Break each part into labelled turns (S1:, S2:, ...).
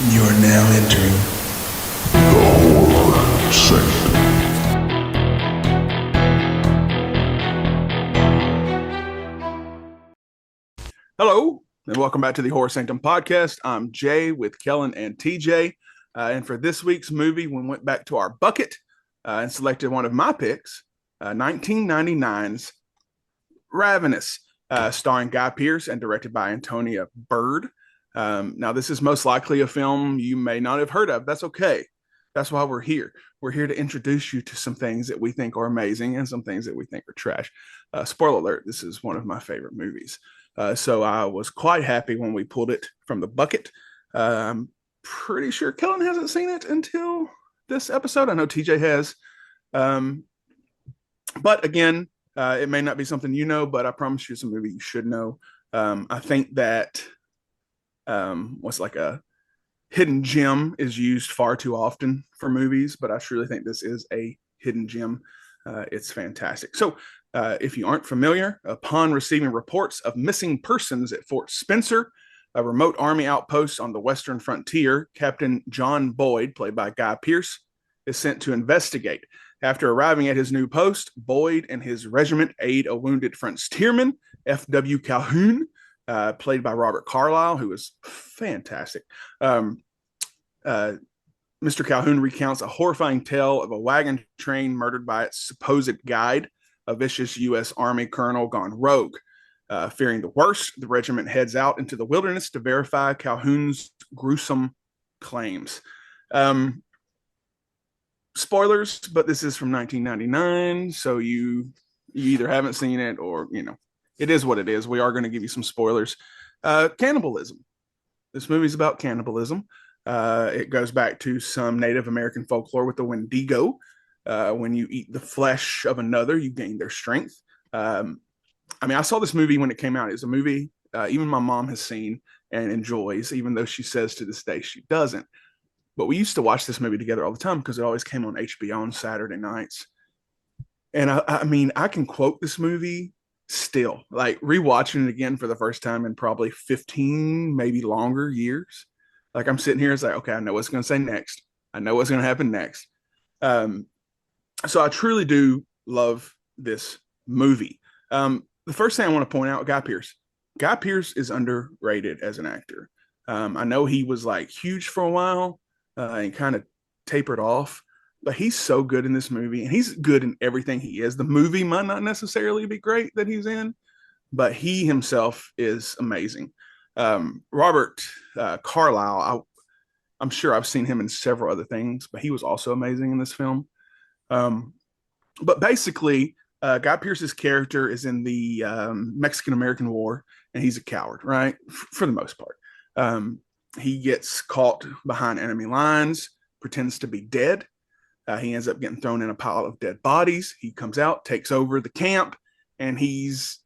S1: You are now entering the horror sanctum.
S2: Hello, and welcome back to the Horror Sanctum podcast. I'm Jay with Kellen and TJ. And for this week's movie, we went back to our bucket and selected one of my picks, 1999's Ravenous, starring Guy Pearce and directed by Antonia Bird. Now, this is most likely a film you may not have heard of. That's okay. That's why we're here. We're here to introduce you to some things that we think are amazing and some things that we think are trash. Spoiler alert, this is one of my favorite movies. So I was quite happy when we pulled it from the bucket. I'm pretty sure Kellen hasn't seen it until this episode. I know TJ has. But again, it may not be something you know, but I promise you it's a movie you should know. I think that what's like a hidden gem is used far too often for movies, but I truly think this is a hidden gem. It's fantastic. So if you aren't familiar, upon receiving reports of missing persons at Fort Spencer, a remote army outpost on the western frontier, Captain John Boyd, played by Guy Pearce, is sent to investigate. After arriving at his new post, Boyd and his regiment aid a wounded frontiersman, F.W. Calhoun, played by Robert Carlyle, who is fantastic. Mr. Calhoun recounts a horrifying tale of a wagon train murdered by its supposed guide, a vicious U.S. Army colonel gone rogue. Fearing the worst, the regiment heads out into the wilderness to verify Calhoun's gruesome claims. Spoilers, but this is from 1999, so you either haven't seen it or, it is what it is. We are going to give you some spoilers. Cannibalism. This movie's about cannibalism. It goes back to some Native American folklore with the Wendigo. When you eat the flesh of another, you gain their strength. I saw this movie when it came out. It's a movie even my mom has seen and enjoys, even though she says to this day she doesn't. But we used to watch this movie together all the time because it always came on HBO on Saturday nights. And I can quote this movie still, like rewatching it again for the first time in probably 15, maybe longer years. Like I'm sitting here, it's like, okay, I know what's going to say next. I know what's going to happen next. So I truly do love this movie. The first thing I want to point out, Guy Pearce. Guy Pearce is underrated as an actor. I know he was like huge for a while and kind of tapered off, but he's so good in this movie, and he's good in everything he is. The movie might not necessarily be great that he's in, but he himself is amazing. Robert Carlyle, I'm sure I've seen him in several other things, but he was also amazing in this film. But basically, Guy Pearce's character is in the Mexican-American War, and he's a coward, right? For the most part. He gets caught behind enemy lines, pretends to be dead. He ends up getting thrown in a pile of dead bodies. He comes out, takes over the camp, and he's,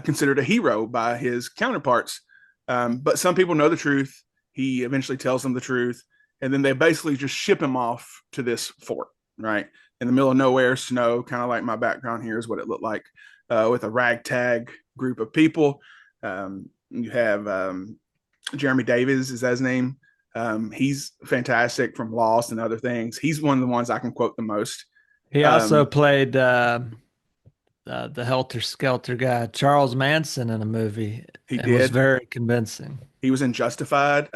S2: considered a hero by his counterparts. But some people know the truth. He eventually tells them the truth, and then they basically just ship him off to this fort, right? In the middle of nowhere, snow, kind of like my background here is what it looked like, with a ragtag group of people. You have Jeremy Davies, is that his name? He's fantastic from Lost and other things. He's one of the ones I can quote the most.
S3: He also played the Helter Skelter guy, Charles Manson, in a movie.
S2: He
S3: and was
S2: did.
S3: very convincing.
S2: He was in Justified.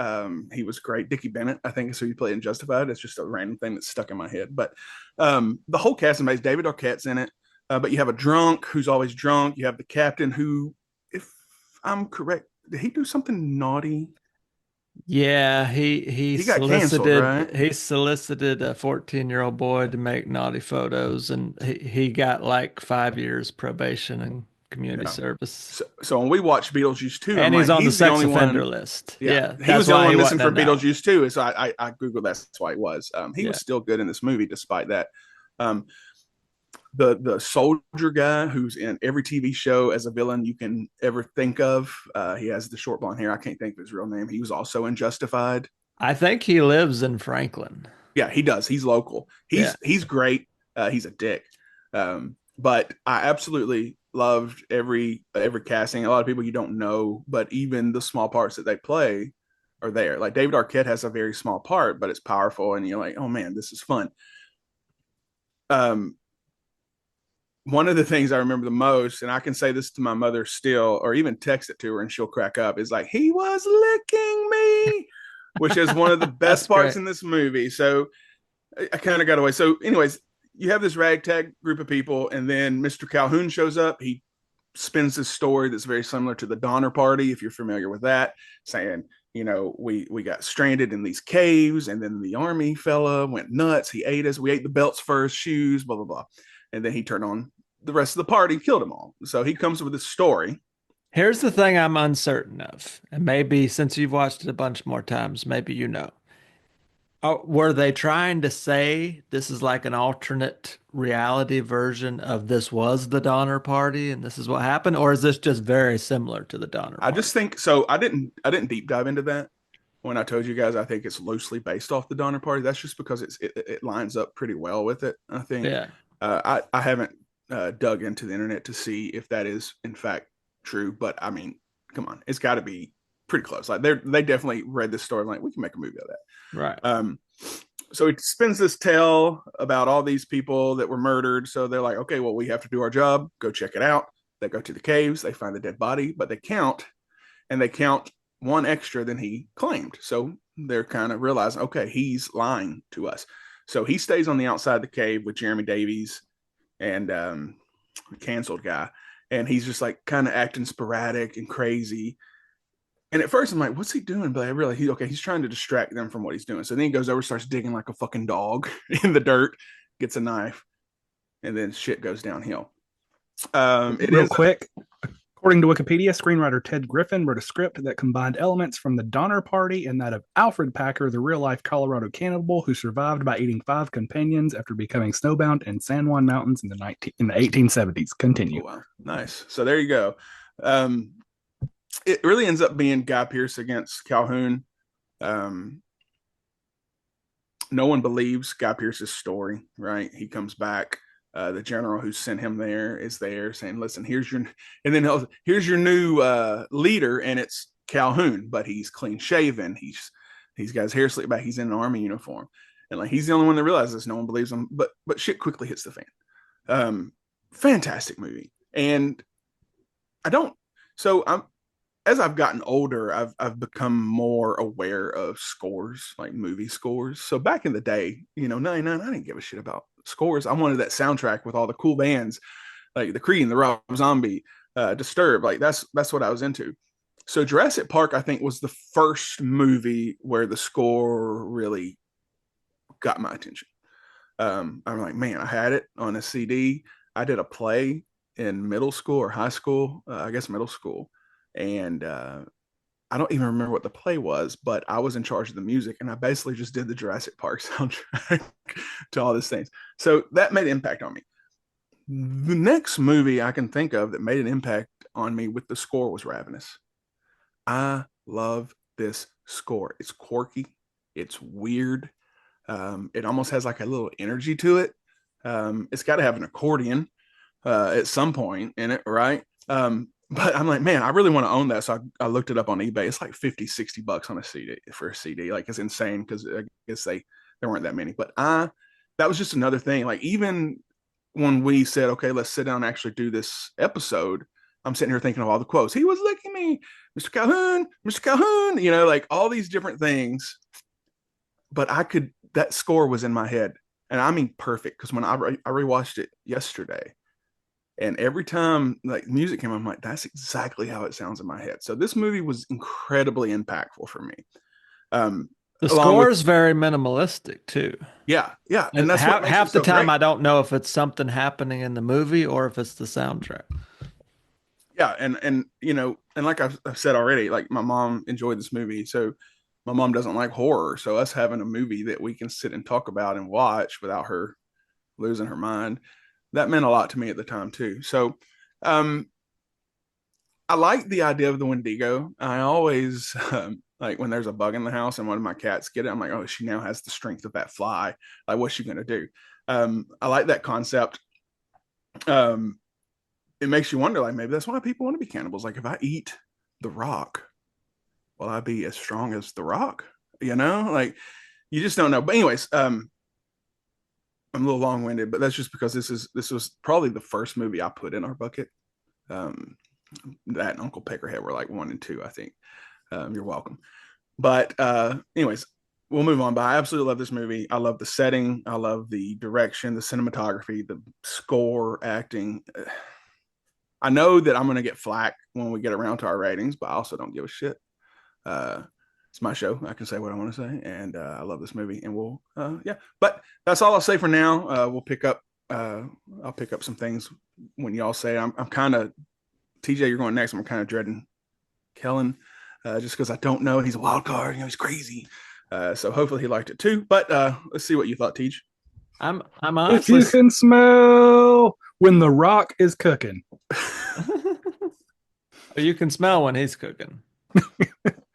S2: He was great. Dickie Bennett, I think is who he played in Justified. It's just a random thing that's stuck in my head. But the whole cast is amazing. David Arquette's in it. But you have a drunk who's always drunk. You have the captain who, if I'm correct, did he do something naughty?
S3: Yeah, he
S2: got canceled,
S3: solicited
S2: right?
S3: he solicited a 14-year-old boy to make naughty photos, and he got like 5 years probation and community
S2: Yeah.
S3: service.
S2: So when we watch Beetlejuice 2, I'm
S3: And he's
S2: like,
S3: on the
S2: he's the
S3: sex
S2: only
S3: offender
S2: one.
S3: list.
S2: Yeah,
S3: Yeah,
S2: he was
S3: that's
S2: the only
S3: why
S2: one
S3: he
S2: missing
S3: wasn't
S2: for
S3: in that one.
S2: Beetlejuice 2. So I Googled that's why he was. He
S3: Yeah.
S2: was still good in this movie despite that. Um, the soldier guy who's in every TV show as a villain you can ever think of. He has the short blonde hair. I can't think of his real name. He was also in Justified.
S3: I think he lives in Franklin.
S2: Yeah, he does. He's local.
S3: Yeah.
S2: He's great. He's a dick. But I absolutely loved every casting. A lot of people you don't know, but even the small parts that they play, are there. Like David Arquette has a very small part, but it's powerful, and you're like, oh man, this is fun. One of the things I remember the most, and I can say this to my mother still, or even text it to her and she'll crack up, is like, he was licking me, which is one of the best parts in this movie. So I kind of got away. So, anyways, you have this ragtag group of people, and then Mr. Calhoun shows up. He spins this story that's very similar to the Donner Party, if you're familiar with that, saying, we got stranded in these caves, and then the army fella went nuts. He ate us. We ate the belts first, shoes, blah, blah, blah. And then he turned on the rest of the party, killed them all. So he comes with this story.
S3: Here's the thing I'm uncertain of, and maybe since you've watched it a bunch more times, maybe you know. Were they trying to say this is like an alternate reality version of this was the Donner Party and this is what happened, or is this just very similar to the Donner Party?
S2: I just think so. I didn't deep dive into that when I told you guys. I think it's loosely based off the Donner Party. That's just because it lines up pretty well with it. I think.
S3: Yeah.
S2: I haven't dug into the internet to see if that is in fact true, but I mean, come on, it's got to be pretty close. Like they definitely read this story, like we can make a movie of that.
S3: Right.
S2: So he spins this tale about all these people that were murdered. So they're like, okay, well, we have to do our job. Go check it out. They go to the caves. They find the dead body, but they count one extra than he claimed. So they're kind of realizing, okay, he's lying to us. So he stays on the outside of the cave with Jeremy Davies and the canceled guy. And he's just like kind of acting sporadic and crazy. And at first I'm like, what's he doing? But he's trying to distract them from what he's doing. So then he goes over, starts digging like a fucking dog in the dirt, gets a knife, and then shit goes downhill.
S4: Real quick, according to Wikipedia, screenwriter Ted Griffin wrote a script that combined elements from the Donner Party and that of Alfred Packer, the real-life Colorado cannibal who survived by eating 5 companions after becoming snowbound in San Juan Mountains in the 1870s. Continue.
S2: Oh, wow. Nice. So there you go. It really ends up being Guy Pearce against Calhoun. No one believes Guy Pearce's story, right? He comes back. The general who sent him there is there saying, listen, here's your new leader, and it's Calhoun, but he's clean shaven. He's got his hair slicked back. He's in an army uniform. And like, he's the only one that realizes this. No one believes him, but shit quickly hits the fan. Fantastic movie. And as I've gotten older, I've become more aware of scores, like movie scores. So back in the day, 99, I didn't give a shit about scores. I wanted that soundtrack with all the cool bands, like the Creed and the Rob Zombie, Disturbed. Like that's what I was into. So Jurassic Park, I think, was the first movie where the score really got my attention. I'm like, man, I had it on a CD. I did a play in middle school or high school, I guess middle school. And I don't even remember what the play was, but I was in charge of the music, and I basically just did the Jurassic Park soundtrack to all these things. So that made an impact on me. The next movie I can think of that made an impact on me with the score was Ravenous. I love this score. It's quirky. It's weird. It almost has like a little energy to it. It's got to have an accordion at some point in it, right? But I'm like, man, I really want to own that. So I looked it up on eBay. It's like 50, 60 bucks on a CD for a CD. Like, it's insane because I guess there weren't that many. But that was just another thing. Like, even when we said, okay, let's sit down and actually do this episode, I'm sitting here thinking of all the quotes. He was licking me, Mr. Calhoun, like all these different things. But that score was in my head. And I mean, perfect. Because when I rewatched it yesterday, and every time like music came on, I'm like, that's exactly how it sounds in my head. So this movie was incredibly impactful for me.
S3: The score is very minimalistic too.
S2: Yeah.
S3: And that's half the time great. I don't know if it's something happening in the movie or if it's the soundtrack.
S2: Yeah, and like I've said already, like my mom enjoyed this movie. So my mom doesn't like horror. So us having a movie that we can sit and talk about and watch without her losing her mind, that meant a lot to me at the time too. So I like the idea of the Wendigo. I always like when there's a bug in the house and one of my cats get it, I'm like, oh, she now has the strength of that fly. Like, what's she gonna do? I like that concept. It makes you wonder, like, maybe that's why people want to be cannibals. Like, if I eat the rock, will I be as strong as The Rock? You know, like you just don't know. But anyways, I'm a little long winded, but that's just because this was probably the first movie I put in our bucket. Um, that and Uncle Peckerhead were like 1 and 2, I think. You're welcome. But anyways, we'll move on. But I absolutely love this movie. I love the setting. I love the direction, the cinematography, the score, acting. I know that I'm going to get flack when we get around to our ratings, but I also don't give a shit. It's my show. I can say what I want to say, and I love this movie. And we'll, yeah. But that's all I'll say for now. We'll pick up. I'll pick up some things when y'all say. I'm kind of TJ. You're going next. I'm kind of dreading Kellen, just because I don't know. He's a wild card. You know, he's crazy. So hopefully he liked it too. But let's see what you thought, Tej.
S3: I'm
S4: If you
S3: honestly
S4: can smell when the Rock is cooking.
S3: you can smell when he's cooking.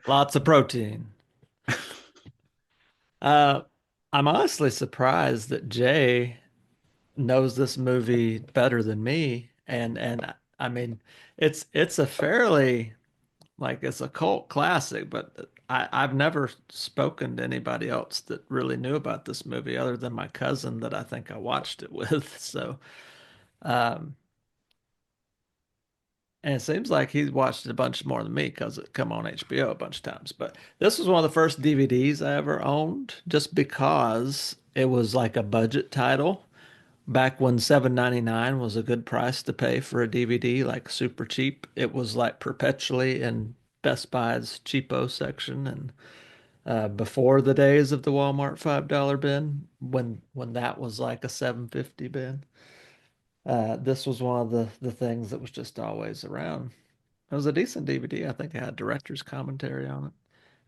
S3: Lots of protein. I'm honestly surprised that Jay knows this movie better than me. And I mean, it's a fairly like it's a cult classic, but I've never spoken to anybody else that really knew about this movie other than my cousin that I think I watched it with. So, um, and it seems like he's watched it a bunch more than me because it come on HBO a bunch of times. But this was one of the first DVDs I ever owned, just because it was like a budget title back when 7.99 was a good price to pay for a DVD, like super cheap. It was like perpetually in Best Buy's cheapo section, and before the days of the Walmart $5 bin, when that was like a 7.50 bin. This was one of the things that was just always around. It was a decent DVD. I think it had director's commentary on it.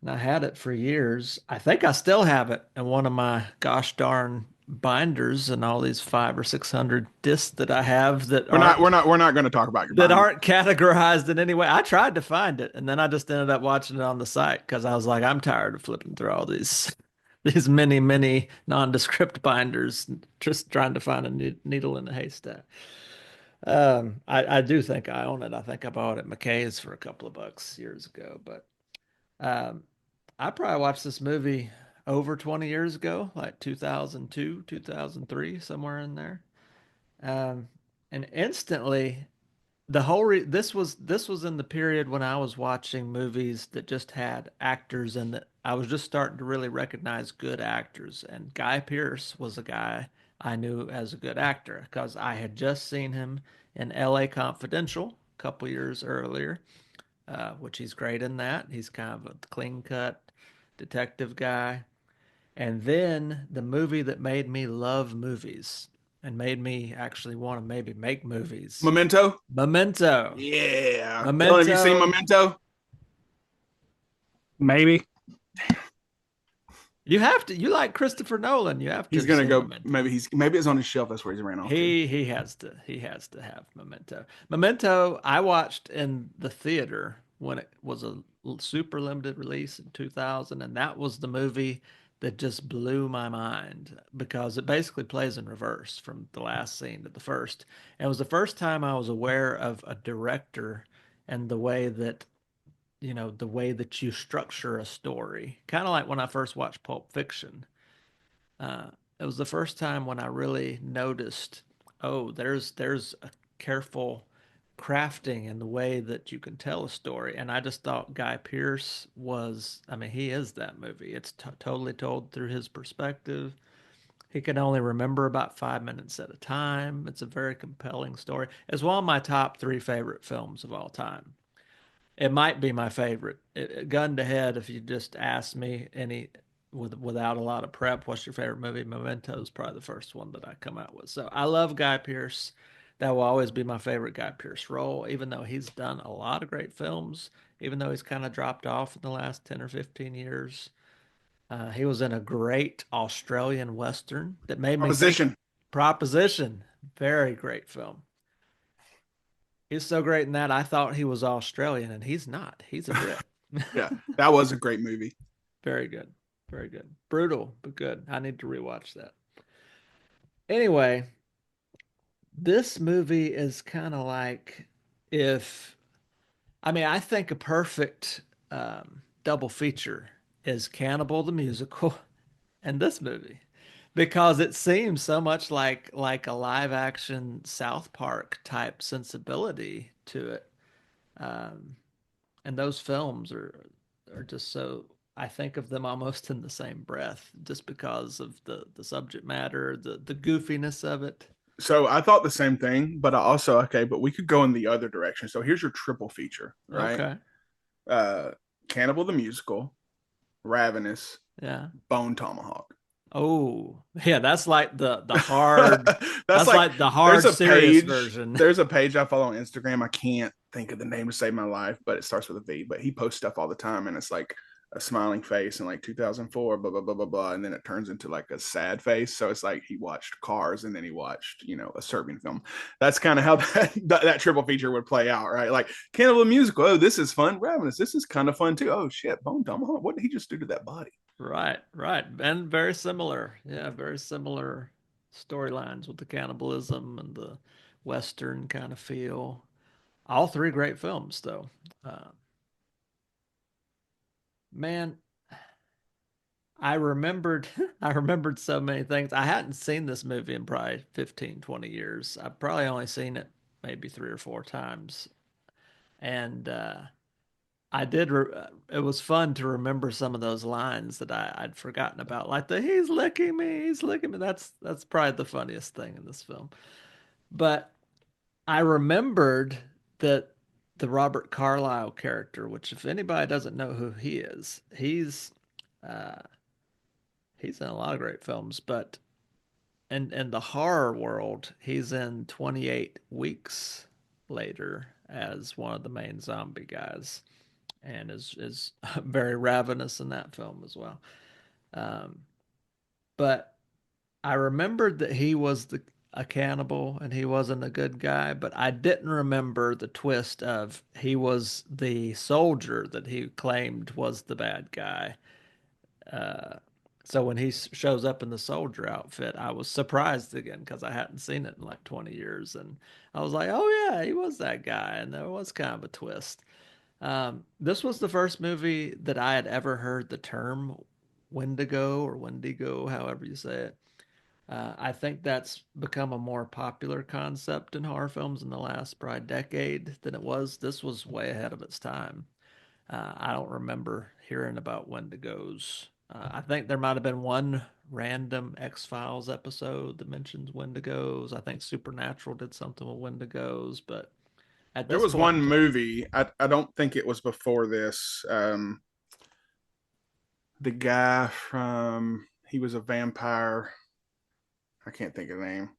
S3: And I had it for years. I think I still have it in one of my gosh darn binders and all these 500 or 600 discs that I have that
S2: We're not going to talk about your
S3: that
S2: binder.
S3: aren't categorized in any way. I tried to find it, and then I just ended up watching it on the site because I was like, I'm tired of flipping through all these many nondescript binders, just trying to find a needle in a haystack. I do think I own it. I think I bought it at McKay's for a couple of bucks years ago, but um, I probably watched this movie over 20 years ago, like 2002, 2003, somewhere in there. Um, and instantly this was in the period when I was watching movies that just had actors and that I was just starting to really recognize good actors. And Guy Pearce was a guy I knew as a good actor because I had just seen him in L.A. Confidential a couple years earlier, which he's great in that. He's kind of a clean cut detective guy. And then the movie that made me love movies and made me actually want to maybe make movies.
S2: Memento.
S3: Memento.
S2: Yeah. Kellen, have you seen
S3: Memento.
S2: Memento?
S4: Maybe.
S3: You have to. You like Christopher Nolan. You have to.
S2: He's
S3: have
S2: gonna
S3: seen
S2: go.
S3: Memento.
S2: Maybe it's on his shelf. That's where he's ran off to.
S3: He has to. He has to have Memento. Memento. I watched in the theater when it was a super limited release in 2000, and that was the movie that just blew my mind because it basically plays in reverse from the last scene to the first. And it was the first time I was aware of a director and the way that you structure a story. Kind of like when I first watched Pulp Fiction. Uh, it was the first time when I really noticed, oh, there's a careful crafting in the way that you can tell a story. And I just thought Guy Pearce was, I mean, he is that movie. It's totally told through his perspective. He can only remember about 5 minutes at a time. It's a very compelling story. It's one of my top three favorite films of all time. It might be my favorite. Gun to head, if you just ask me without a lot of prep, what's your favorite movie? Memento is probably the first one that I come out with. So I love Guy Pearce. That will always be my favorite Guy Pearce role, even though he's done a lot of great films, even though he's kind of dropped off in the last 10 or 15 years. He was in a great Australian Western that made me think
S2: Proposition.
S3: Proposition. Very great film. He's so great in that. I thought he was Australian, and he's not. He's a Brit.
S2: Yeah, that was a great movie.
S3: Very good. Very good. Brutal, but good. I need to rewatch that. Anyway, this movie is kind of like if, I mean, I think a perfect double feature is Cannibal the musical and this movie, because it seems so much like a live action South Park type sensibility to it. Um, and those films are just so, I think of them almost in the same breath, just because of the subject matter, the goofiness of it.
S2: So I thought the same thing, but I also but we could go in the other direction. So here's your triple feature, right?
S3: Okay.
S2: Uh, Cannibal the musical, Ravenous,
S3: Yeah.
S2: Bone Tomahawk.
S3: Oh, yeah, that's like the hard
S2: That's
S3: like the hard
S2: there's a
S3: serious
S2: page.
S3: version.
S2: There's a page I follow on Instagram. I can't think of the name to save my life, but it starts with a V. But he posts stuff all the time, and it's like a smiling face in like 2004, blah blah blah blah blah, and then it turns into like a sad face. So it's like he watched Cars, and then he watched a Serbian film. That's kind of how that triple feature would play out, right? Like Cannibal musical. Oh, this is fun. Ravenous. This is kind of fun too. Oh shit, Bone Tomahawk. What did he just do to that body?
S3: Right, right. And very similar. Yeah, very similar storylines with the cannibalism and the Western kind of feel. All three great films, though. Uh, man, I remembered I remembered so many things. I hadn't seen this movie in probably 15, 20 years. I've probably only seen it maybe 3 or 4 times. And it was fun to remember some of those lines that I'd forgotten about, like the "he's licking me, he's licking me." That's probably the funniest thing in this film. But I remembered that the Robert Carlyle character, which if anybody doesn't know who he is, uh, he's in a lot of great films, but in the horror world, he's in 28 Weeks Later as one of the main zombie guys, and is very ravenous in that film as well. Um, but I remembered that he was a cannibal and he wasn't a good guy, but I didn't remember the twist of he was the soldier that he claimed was the bad guy. Uh, so when he shows up in the soldier outfit, I was surprised again because I hadn't seen it in like 20 years, and I was like, "Oh yeah, he was that guy," and there was kind of a twist. This was the first movie that I had ever heard the term Wendigo or Wendigo, however you say it. I think that's become a more popular concept in horror films in the last probably decade than it was. This was way ahead of its time. I don't remember hearing about Wendigos. I think there might have been one random X-Files episode that mentions Wendigos. I think Supernatural did something with Wendigos, but at
S2: There
S3: this
S2: was
S3: point
S2: one
S3: in time,
S2: movie. I don't think it was before this. The guy from he was a vampire. I can't think of the name.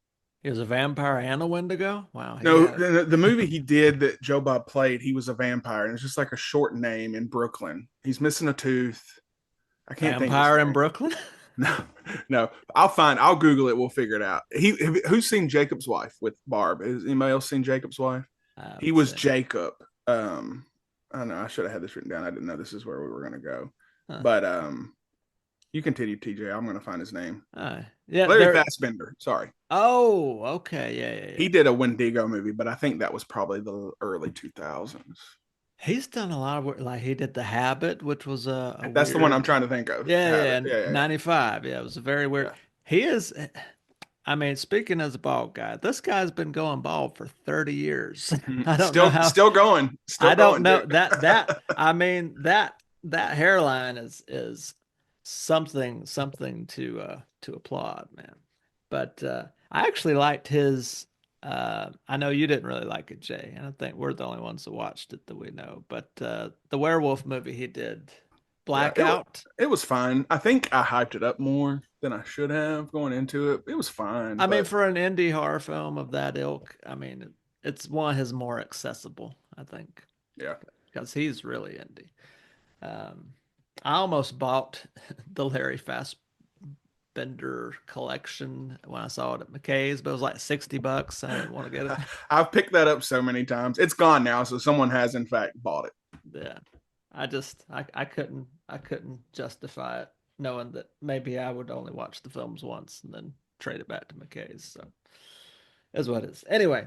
S3: he was a vampire and a Wendigo. Wow, he
S2: No,
S3: had
S2: the movie he did that Joe Bob played, he was a vampire, and it's just like a short name in Brooklyn. He's missing a tooth. I can't think of his
S3: vampire in
S2: name.
S3: Brooklyn.
S2: No, no. I'll Google it. We'll figure it out. Who's seen Jacob's Wife with Barb? Has anybody else seen Jacob's Wife?
S3: I
S2: He
S3: haven't
S2: was
S3: seen it.
S2: Jacob. I don't know. I should have had this written down. I didn't know this is where we were going to go.
S3: Huh.
S2: But you continue, TJ. I'm going to find his name.
S3: Yeah,
S2: Larry
S3: there.
S2: Fassbender. Sorry,
S3: Oh, okay, yeah, yeah,
S2: he
S3: yeah.
S2: did a Wendigo movie, but I think that was probably the early 2000s.
S3: He's done a lot of work. Like he did The Habit, which was a
S2: That's the one I'm
S3: weird.
S2: trying to think of.
S3: Yeah, yeah,
S2: Habit.
S3: and
S2: Yeah, yeah,
S3: 95. Yeah, it was a very weird.
S2: yeah.
S3: He is. I mean, speaking as a bald guy, this guy's been going bald for 30 years. I don't know how.
S2: Still going. Still
S3: I don't
S2: going,
S3: know
S2: dude.
S3: that. I mean that hairline is something to applaud, man. But I actually liked his. I know you didn't really like it, Jay, and I think we're the only ones that watched it that we know. But the werewolf movie he did,
S2: Yeah,
S3: Blackout.
S2: it was fine. I think I hyped it up more than I should have going into it. It was fine,
S3: I mean,
S2: but
S3: for an indie horror film of that ilk, I mean, it's one of his more accessible, I think,
S2: yeah.
S3: because he's really indie. Um, I almost bought the Larry Fassbender collection when I saw it at McKay's, but it was like $60. I didn't want to get it.
S2: I've picked that up so many times. It's gone now, so someone has in fact bought it.
S3: Yeah, I couldn't justify it, knowing that maybe I would only watch the films once and then trade it back to McKay's. So is what it is. Anyway,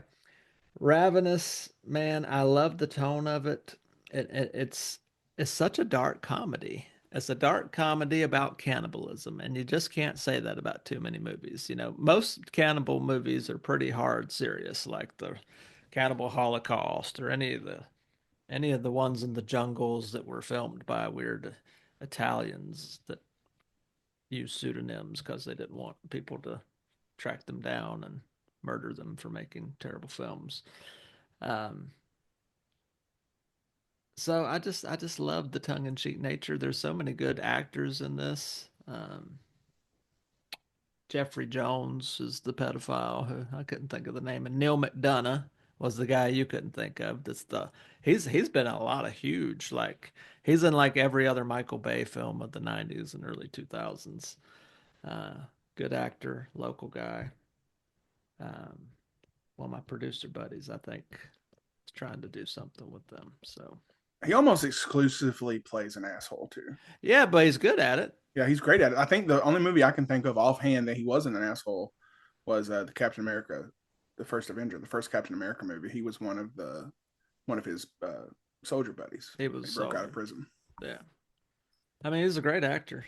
S3: Ravenous, man, I love the tone of it. It's is such a dark comedy. It's a dark comedy about cannibalism, and you just can't say that about too many movies. You know, most cannibal movies are pretty hard serious, like the Cannibal Holocaust or any of the ones in the jungles that were filmed by weird Italians that used pseudonyms because they didn't want people to track them down and murder them for making terrible films. Um, so I just love the tongue in cheek nature. There's so many good actors in this. Jeffrey Jones is the pedophile who I couldn't think of the name, and Neal McDonough was the guy you couldn't think of. That's the he's been in a lot of huge, like he's in like every other Michael Bay film of the '90s and early 2000s. Uh, Good actor, local guy. Um, One of my producer buddies, I think, is trying to do something with them. So
S2: He almost exclusively plays an asshole too.
S3: yeah, but he's good at it.
S2: Yeah, he's great at it. I think the only movie I can think of offhand that he wasn't an asshole was the Captain America, the first Avenger, the first Captain America movie. He was one of his soldier buddies.
S3: He was
S2: broke out
S3: soldier.
S2: of prison.
S3: Yeah, I mean, he's a great actor.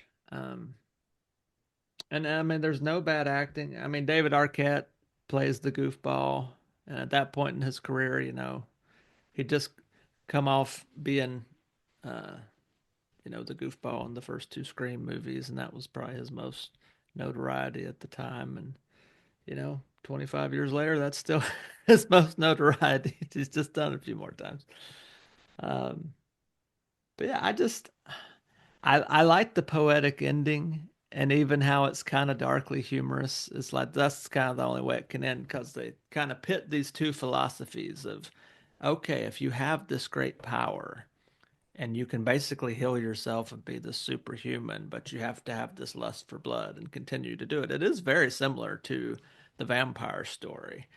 S3: And I mean, there's no bad acting. I mean, David Arquette plays the goofball, and at that point in his career, you know, he just come off being, uh, you know, the goofball in the first two Scream movies, and that was probably his most notoriety at the time. And you know, 25 years later, that's still his most notoriety. He's just done it a few more times. Um, but yeah, I like the poetic ending and even how it's kind of darkly humorous. It's like that's kind of the only way it can end because they kind of pit these two philosophies of, okay, if you have this great power and you can basically heal yourself and be this superhuman, but you have to have this lust for blood and continue to do it. It is very similar to the vampire story.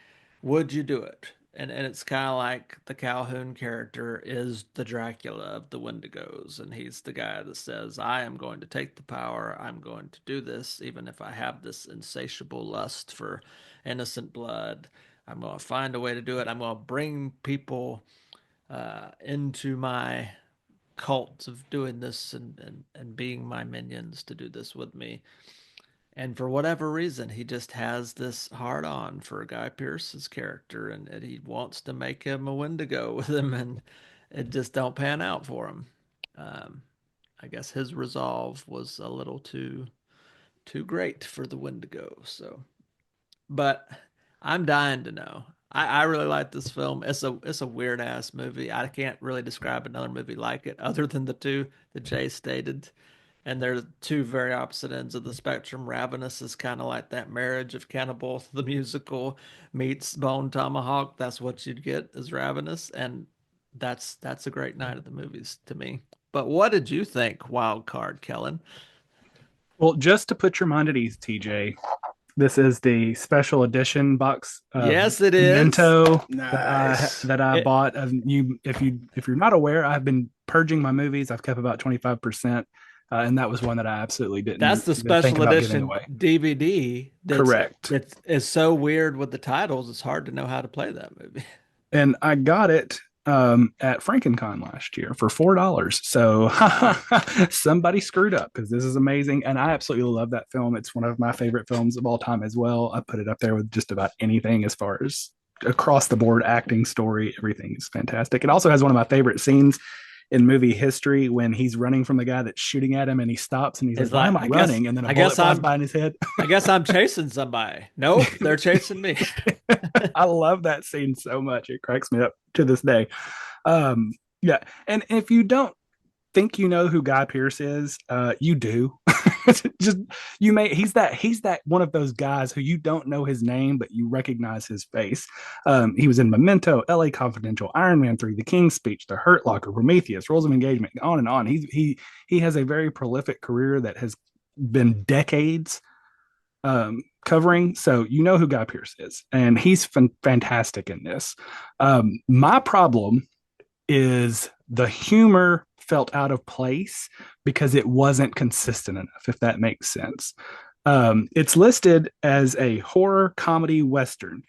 S3: Would you do it? And it's kind of like the Calhoun character is the Dracula of the Wendigos, and he's the guy that says, "I am going to take the power. I'm going to do this, even if I have this insatiable lust for innocent blood. I'm going to find a way to do it. I'm going to bring people into my cult of doing this and being my minions to do this with me." And for whatever reason, he just has this hard on for Guy Pearce's character, and he wants to make him a Wendigo with him, and it just don't pan out for him. Um, I guess his resolve was a little too great for the Wendigo. So, but I'm dying to know. I really like this film. It's a weird ass movie. I can't really describe another movie like it other than the two that Jay stated. And they're two very opposite ends of the spectrum. Ravenous is kind of like that marriage of Cannibal the musical meets Bone Tomahawk. That's what you'd get is Ravenous, and that's a great night at the movies to me. But what did you think, Wild Card, Kellen?
S4: Well, just to put your mind at ease, TJ, this is the special edition box of
S3: Yes, it is.
S4: Memento
S2: Nice.
S4: that I bought. If you're not aware, I've been purging my movies. I've kept about 25%. And that was one that I absolutely didn't.
S3: That's the
S4: even think
S3: special
S4: about giving
S3: edition
S4: away.
S3: DVD.
S4: Correct.
S3: It's so weird with the titles. It's hard to know how to play that movie.
S4: And I got it at FrankenCon last year for $4. So somebody screwed up because this is amazing. And I absolutely love that film. It's one of my favorite films of all time as well. I put it up there with just about anything as far as across the board acting, story, everything is fantastic. It also has one of my favorite scenes in movie history when he's running from the guy that's shooting at him and he stops and he says, "Why am I running?" And then a bullet flies by in his head.
S3: I guess I'm chasing somebody. Nope, they're chasing me.
S4: I love that scene so much. It cracks me up to this day. Yeah. And if you don't think you know who Guy Pearce is, you do. Just he's that one of those guys who you don't know his name, but you recognize his face. He was in Memento, LA Confidential, Iron Man 3, The King's Speech, The Hurt Locker, Prometheus, Rules of Engagement, on and on. He has a very prolific career that has been decades covering. So you know who Guy Pearce is, and he's fantastic in this. My problem is the humor felt out of place because it wasn't consistent enough, if that makes sense. It's listed as a horror comedy Western,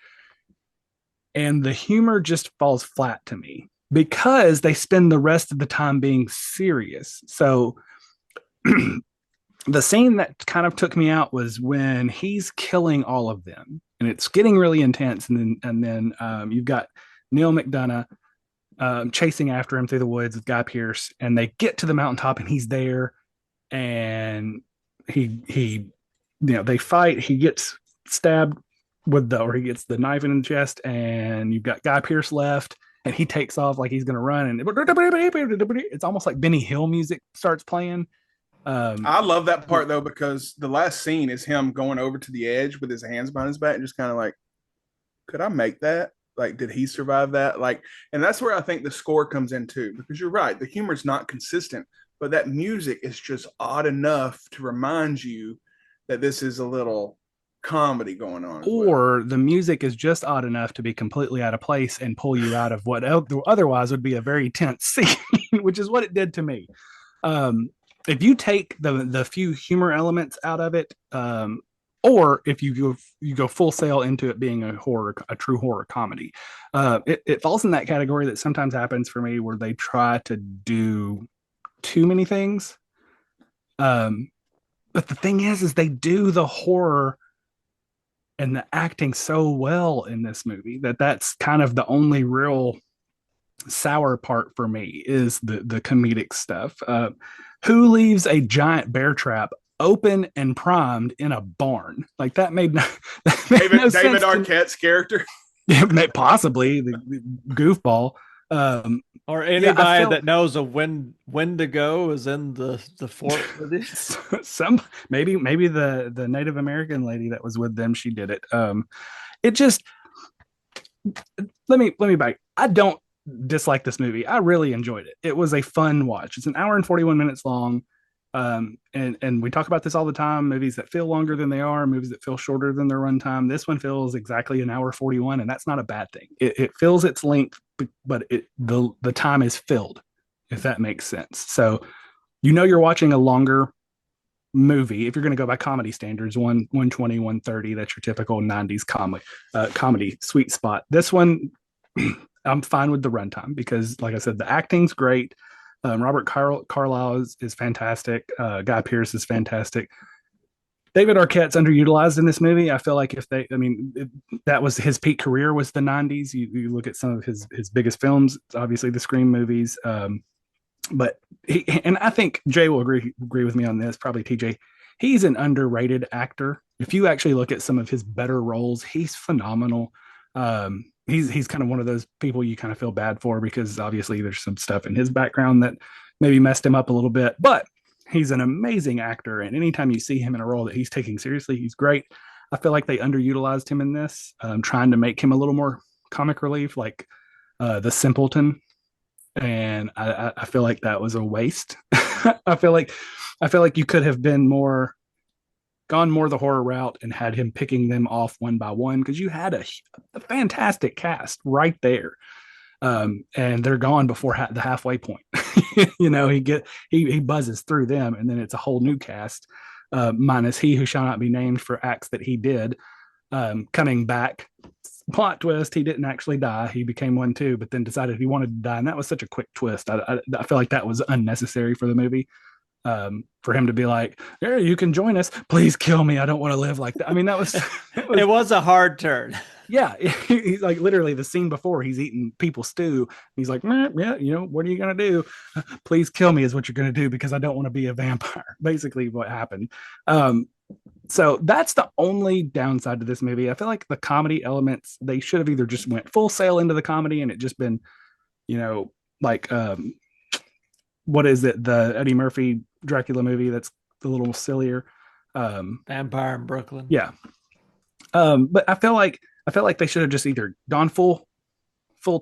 S4: and the humor just falls flat to me. because they spend the rest of the time being serious. So the scene that kind of took me out was when he's killing all of them, and it's getting really intense. And then you've got Neal McDonough chasing after him through the woods with Guy Pearce, and they get to the mountaintop, and he's there, and he they fight. He gets stabbed or he gets the knife in the chest, and you've got Guy Pearce left, and he takes off like he's gonna run, and it's almost like Benny Hill music starts playing.
S2: I love that part though, because the last scene is him going over to the edge with his hands behind his back and just kind of like, could I make that? Like, did he survive that? Like, and that's where I think the score comes in too, because you're right, the humor is not consistent, but that music is just odd enough to remind you that this is a little comedy going on.
S4: Or the music is just odd enough to be completely out of place and pull you out of what otherwise would be a very tense scene, which is what it did to me. If you take the few humor elements out of it, or if you go full sail into it being a true horror comedy, it falls in that category that sometimes happens for me where they try to do too many things. But the thing is they do the horror and the acting so well in this movie that's kind of the only real sour part for me is the comedic stuff. Who leaves a giant bear trap open and primed in a barn? Like that made no
S2: David Arquette's character.
S4: Possibly the goofball.
S3: Or anybody that knows when to go is in the fort with it.
S4: Maybe the Native American lady that was with them, she did it. It just let me back. I don't dislike this movie. I really enjoyed it. It was a fun watch. It's an hour and 41 minutes long. And we talk about this all the time, movies that feel longer than they are, movies that feel shorter than their runtime. This one feels exactly an hour 41, and that's not a bad thing. It fills its length, but the time is filled, if that makes sense. So you're watching a longer movie. If you're going to go by comedy standards, 120, 130, that's your typical 90s comedy sweet spot. This one, I'm fine with the runtime because, like I said, the acting's great. Robert Carlyle is fantastic. Guy Pearce is fantastic. David Arquette's underutilized in this movie. I feel like that was his peak career was the 90s. You look at some of his biggest films, obviously the Scream movies. But I think Jay will agree with me on this, probably TJ. He's an underrated actor. If you actually look at some of his better roles, he's phenomenal. He's kind of one of those people you kind of feel bad for because obviously there's some stuff in his background that maybe messed him up a little bit, but he's an amazing actor. And anytime you see him in a role that he's taking seriously, he's great. I feel like they underutilized him in this, trying to make him a little more comic relief, like the simpleton. And I feel like that was a waste. I feel like you could have been gone more the horror route and had him picking them off one by one because you had a fantastic cast right there, and they're gone before the halfway point. He buzzes through them, and then it's a whole new cast, minus he who shall not be named for acts that he did, coming back. Plot twist: he didn't actually die. He became one too, but then decided he wanted to die, and that was such a quick twist. I feel like that was unnecessary for the movie. For him to be like, "Yeah, you can join us. Please kill me. I don't want to live like that." I mean,
S3: it was a hard turn.
S4: Yeah, he's like literally the scene before he's eating people's stew. He's like, "Yeah, what are you gonna do? Please kill me is what you're gonna do because I don't want to be a vampire." Basically, what happened. So that's the only downside to this movie. I feel like the comedy elements they should have either just went full sail into the comedy and it just been, like what is it? The Eddie Murphy Dracula movie that's a little sillier.
S3: Vampire in Brooklyn.
S4: Yeah. But I feel like they should have just either gone full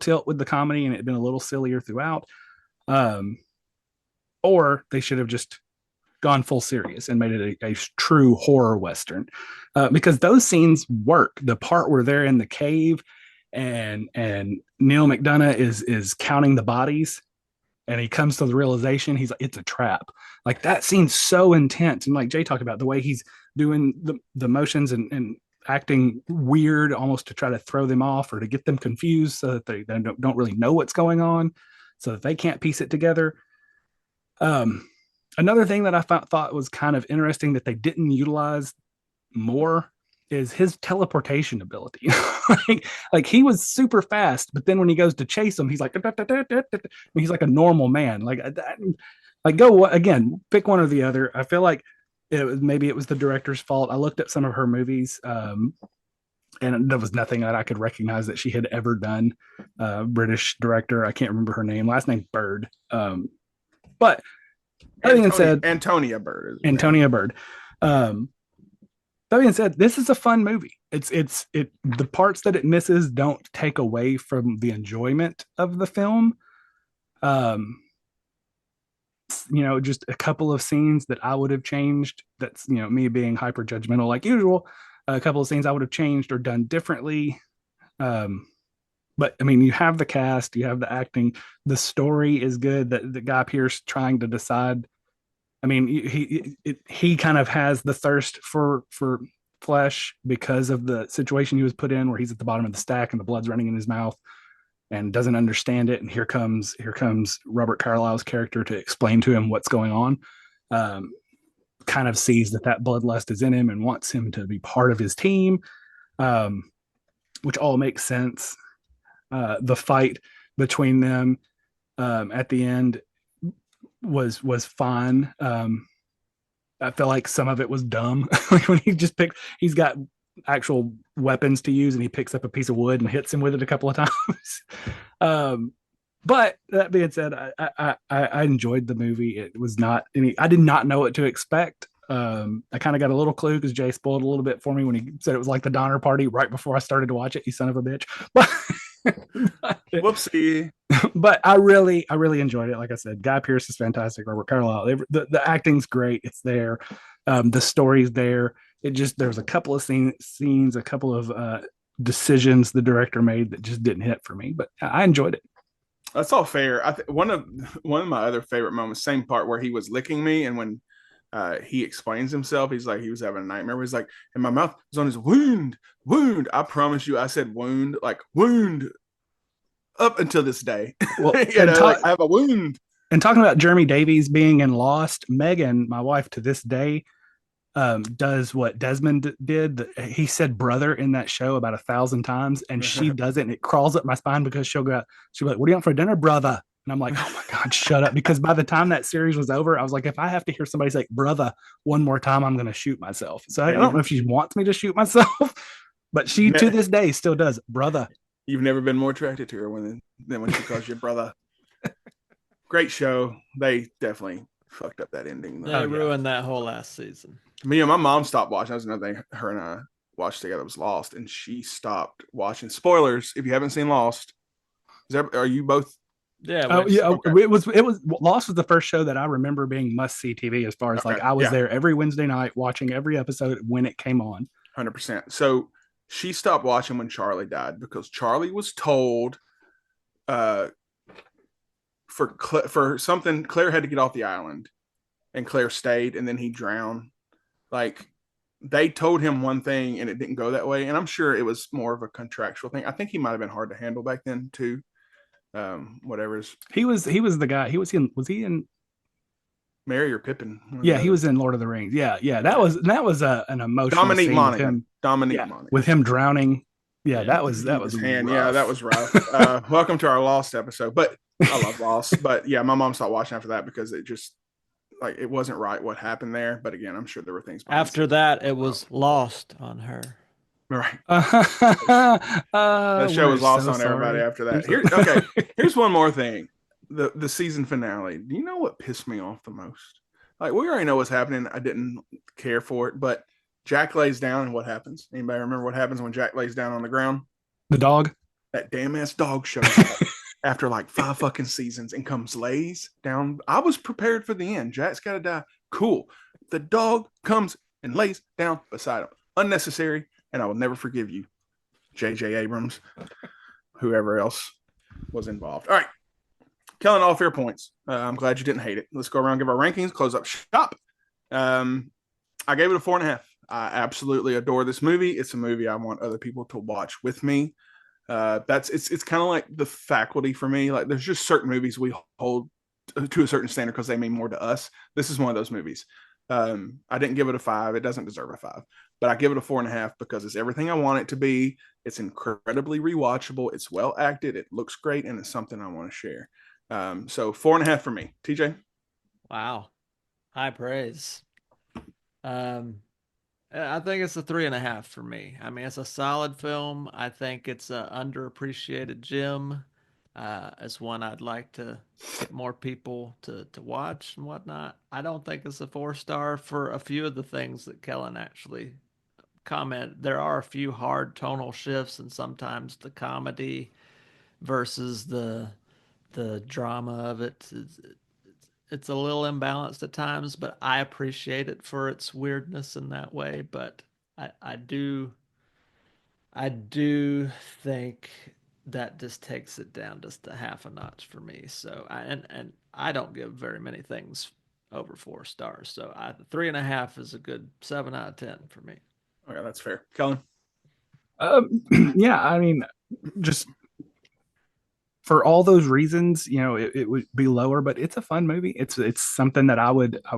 S4: tilt with the comedy and it had been a little sillier throughout. Or they should have just gone full serious and made it a true horror Western. Because those scenes work. The part where they're in the cave and Neal McDonough is counting the bodies and he comes to the realization he's like, it's a trap. Like that scene's so intense. And like Jay talked about the way he's doing the motions and acting weird, almost to try to throw them off or to get them confused, so that they don't really know what's going on, so that they can't piece it together. Another thing that I thought was kind of interesting that they didn't utilize more is his teleportation ability. like he was super fast, but then when he goes to chase him, he's like he's like a normal man. Like go again, pick one or the other. I feel like maybe it was the director's fault. I looked at some of her movies, and there was nothing that I could recognize that she had ever done. British director, I can't remember her name. Last name Bird. But that being said,
S2: Antonia Bird.
S4: Antonia Bird. That being said, this is a fun movie. The parts that it misses don't take away from the enjoyment of the film. Just a couple of scenes that I would have changed. That's, me being hyper judgmental like usual. A couple of scenes I would have changed or done differently. But I mean, you have the cast, you have the acting, the story is good. The Guy Pearce trying to decide. I mean, he kind of has the thirst for flesh because of the situation he was put in, where he's at the bottom of the stack and the blood's running in his mouth and doesn't understand it. And here comes Robert Carlyle's character to explain to him what's going on. Kind of sees that bloodlust is in him and wants him to be part of his team, which all makes sense. The fight between them at the end was fun. I feel like some of it was dumb. Like when he's got actual weapons to use and he picks up a piece of wood and hits him with it a couple of times. But that being said, I enjoyed the movie. It was not I did not know what to expect. I kind of got a little clue because Jay spoiled a little bit for me when he said it was like the Donner Party right before I started to watch it. You son of a bitch. But
S2: whoopsie.
S4: But I really enjoyed it. Like I said, Guy Pearce is fantastic. Robert Carlyle, the acting's great. It's there. The story's there. There's a couple of scenes, a couple of decisions the director made that just didn't hit for me. But I enjoyed it.
S2: That's all fair. One of my other favorite moments, same part where he was licking me, and when he explains himself, he's like, he was having a nightmare. He's like, and my mouth was on his wound. I promise you, I said wound up until this day. Well, I have a wound.
S4: And talking about Jeremy Davies being in Lost, Megan, my wife, to this day, does what Desmond did. He said brother in that show about 1,000 times, and she does it, and it crawls up my spine because she'll be like, what do you want for dinner, brother? And I'm like, oh my God, shut up. Because by the time that series was over, I was like, if I have to hear somebody say brother one more time, I'm going to shoot myself. So I don't know if she wants me to shoot myself, but she to this day still does brother.
S2: You've never been more attracted to her than when she calls you brother. Great show. They definitely fucked up that ending.
S3: They ruined that whole last season.
S2: My mom stopped watching. That was another thing her and I watched together, was Lost, and she stopped watching. Spoilers, if you haven't seen Lost. Are you both?
S3: Yeah.
S4: Okay. It was Lost was the first show that I remember being must-see TV, as far as I was there every Wednesday night watching every episode when it came on.
S2: 100%. So she stopped watching when Charlie died, because Charlie was told for something, Claire had to get off the island, and Claire stayed, and then he drowned. Like, they told him one thing and it didn't go that way. And I'm sure it was more of a contractual thing. I think he might've been hard to handle back then too.
S4: He was the guy. Was he in
S2: Merry or Pippin?
S4: Yeah, he was in Lord of the Rings. Yeah. That was an emotional
S2: Dominique
S4: scene
S2: Monaghan.
S4: With him drowning. Yeah, that was
S2: hand.
S4: Rough.
S2: Yeah, that was rough. Welcome to our Lost episode. But I love Lost. But yeah, my mom stopped watching after that because it just, like, it wasn't right what happened there. But again, I'm sure there were things
S3: after that. It was lost on her.
S2: Right. The show was lost on everybody after that. Here's one more thing. The season finale. Do you know what pissed me off the most? Like, we already know what's happening. I didn't care for it, but Jack lays down, and what happens? Anybody remember what happens when Jack lays down on the ground?
S4: The dog.
S2: That damn ass dog shows up after like 5 fucking seasons and lays down. I was prepared for the end. Jack's got to die. Cool. The dog comes and lays down beside him. Unnecessary, and I will never forgive you, J.J. Abrams, whoever else was involved. All right. Killing all fair points. I'm glad you didn't hate it. Let's go around and give our rankings, close up shop. I gave it a 4.5. I absolutely adore this movie. It's a movie I want other people to watch with me. It's kind of like The Faculty for me. Like there's just certain movies we hold to a certain standard because they mean more to us. This is one of those movies. I didn't give it a 5. It doesn't deserve a 5, but I give it a 4.5 because it's everything I want it to be. It's incredibly rewatchable. It's well acted. It looks great, and it's something I want to share. So 4.5 for me. TJ.
S3: Wow. High praise. I think it's a 3.5 for me. I mean, it's a solid film. I think it's an underappreciated gem. It's one I'd like to get more people to watch and whatnot. I don't think it's a 4-star for a few of the things that Kellen actually commented. There are a few hard tonal shifts, and sometimes the comedy versus the drama of it it's a little imbalanced at times, but I appreciate it for its weirdness in that way. But I do think that just takes it down just a half a notch for me. So and I don't give very many things over 4 stars. So 3.5 is a good 7 out of 10 for me.
S2: Okay, that's fair. Kellen.
S4: Yeah, I mean, just for all those reasons, it would be lower, but it's a fun movie. It's something that I would. I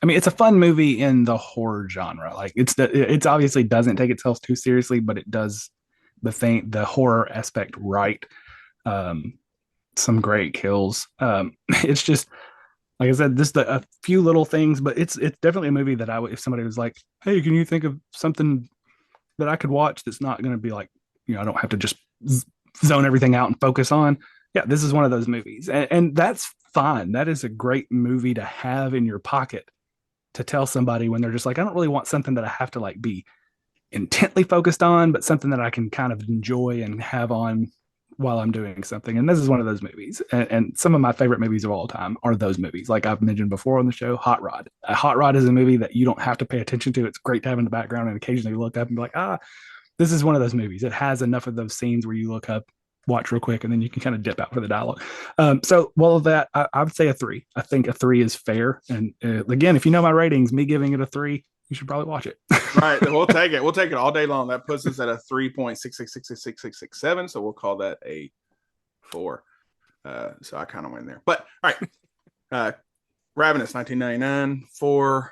S4: mean, it's a fun movie in the horror genre. Like it's obviously doesn't take itself too seriously, but it does the horror aspect right. Some great kills. It's just like I said, just a few little things, but it's definitely a movie that I would, if somebody was like, "Hey, can you think of something that I could watch that's not going to be like, I don't have to just zone everything out and focus on." Yeah, this is one of those movies, and that's fine. That is a great movie to have in your pocket to tell somebody when they're just like, I don't really want something that I have to like be intently focused on, but something that I can kind of enjoy and have on while I'm doing something. And this is one of those movies. And some of my favorite movies of all time are those movies. Like I've mentioned before on the show, Hot Rod. Hot Rod is a movie that you don't have to pay attention to. It's great to have in the background and occasionally look up and be like, this is one of those movies. It has enough of those scenes where you look up, watch real quick, and then you can kind of dip out for the dialogue. So, well, of that, I would say a 3. I think a 3 is fair. And again, if you know my ratings, me giving it a 3, you should probably watch it.
S2: Right. We'll take it. We'll take it all day long. That puts us at a 3.6666667. So we'll call that a 4. So I kind of went there. But all right. Ravenous, 1999, 4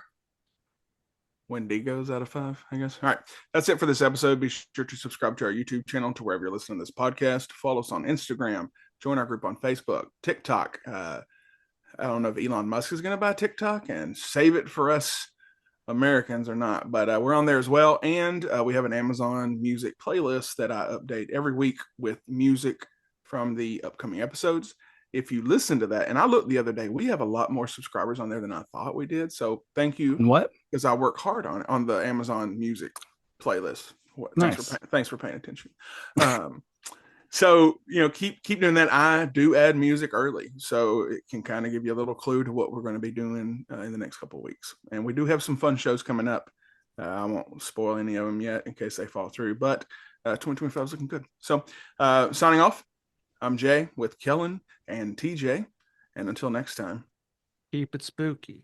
S2: Wendigos out of 5, I guess. All right. That's it for this episode. Be sure to subscribe to our YouTube channel to wherever you're listening to this podcast. Follow us on Instagram. Join our group on Facebook, TikTok. I don't know if Elon Musk is going to buy TikTok and save it for us Americans or not, but we're on there as well. And we have an Amazon music playlist that I update every week with music from the upcoming episodes. If you listen to that, and I looked the other day, we have a lot more subscribers on there than I thought we did. So thank you.
S4: What?
S2: Because I work hard on the Amazon music playlist.
S4: Nice.
S2: Thanks for paying attention. So, keep doing that. I do add music early, so it can kind of give you a little clue to what we're going to be doing in the next couple of weeks. And we do have some fun shows coming up. I won't spoil any of them yet in case they fall through, but 2025 is looking good. So signing off, I'm Jay with Kellen and TJ. And until next time,
S3: keep it spooky.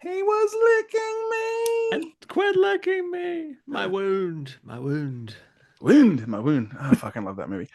S2: He was licking me.
S3: And quit licking me. My wound.
S2: My wound. I fucking love that movie.